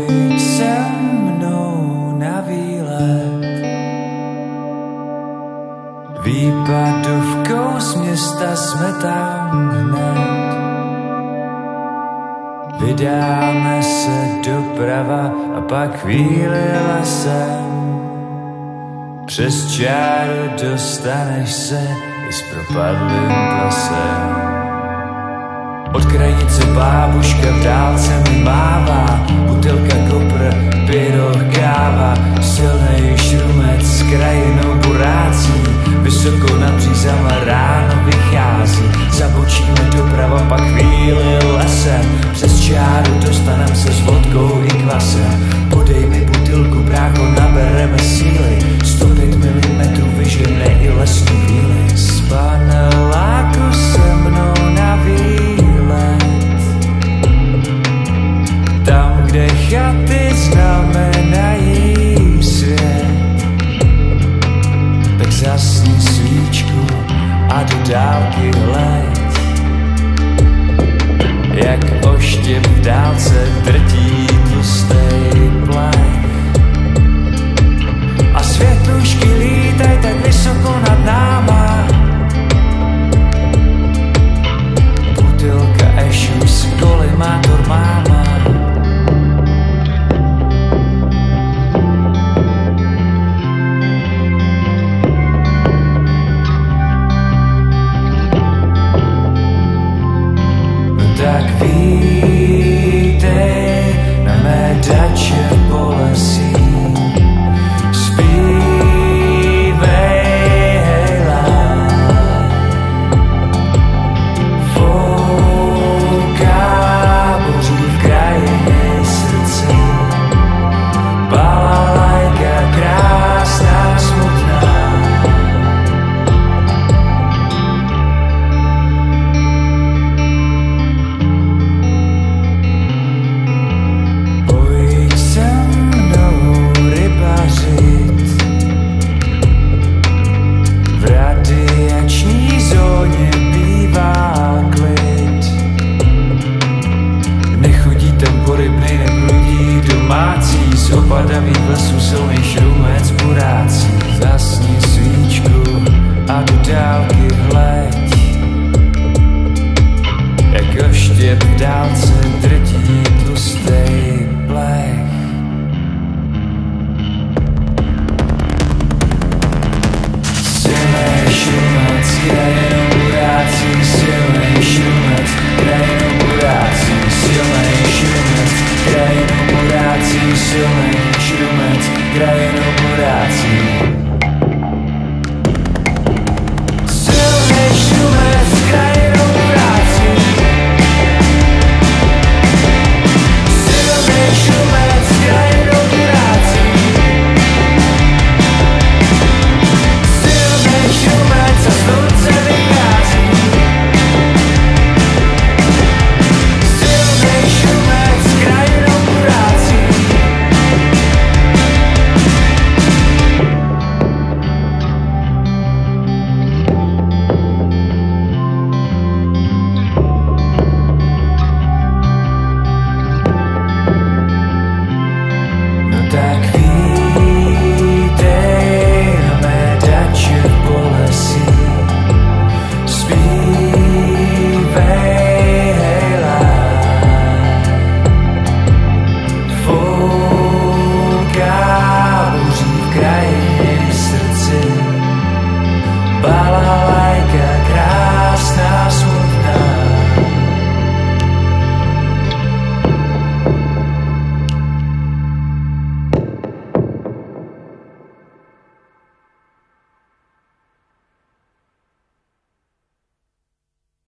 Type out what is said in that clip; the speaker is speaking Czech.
Pojď se mnou na výlet, výpadovkou z města jsme tam hned. Vydáme se doprava a pak chvíli lesem. Přes čáru dostaneš se i s propadlým plesem. Od krajnice bábuška v dálce mi mává, butelka kopr, pyroh, káva, silnej šrumec s krajinou burácí, vysoko nad břízama ráno vychází. Zabočíme doprava, pak chvíli lesem, přes čáru dostanem se s vodkou i kvasem. Podej mi butelku, brácho, nabereme síly, 105 mm vyžene i lesní víly. Z paneláku se mnou na výlet, tam, kde chaty znamenají svět. Tak zasni svíčku a do dálky hleď, jak oštěp v dálce drtí tlustej plech. A světlušky lítaj tak vysoko nad náma, butelka ešus, kolimátor máma. Tak vítej na mé dače v Bolesí, zpívej hejla, fouká boří v krajině srdce, balalajka krásná smutná. Z opadavých lesů silný šrumec burácí. Zasni svíčku a do dálky hleď, jak oštěp v dálce drtí tlustej plech. Silný šrumec, krajinou burácí, silný šrumec, krajinou burácí, silný šrumec, krajinou burácí, silný šrumec, krajinou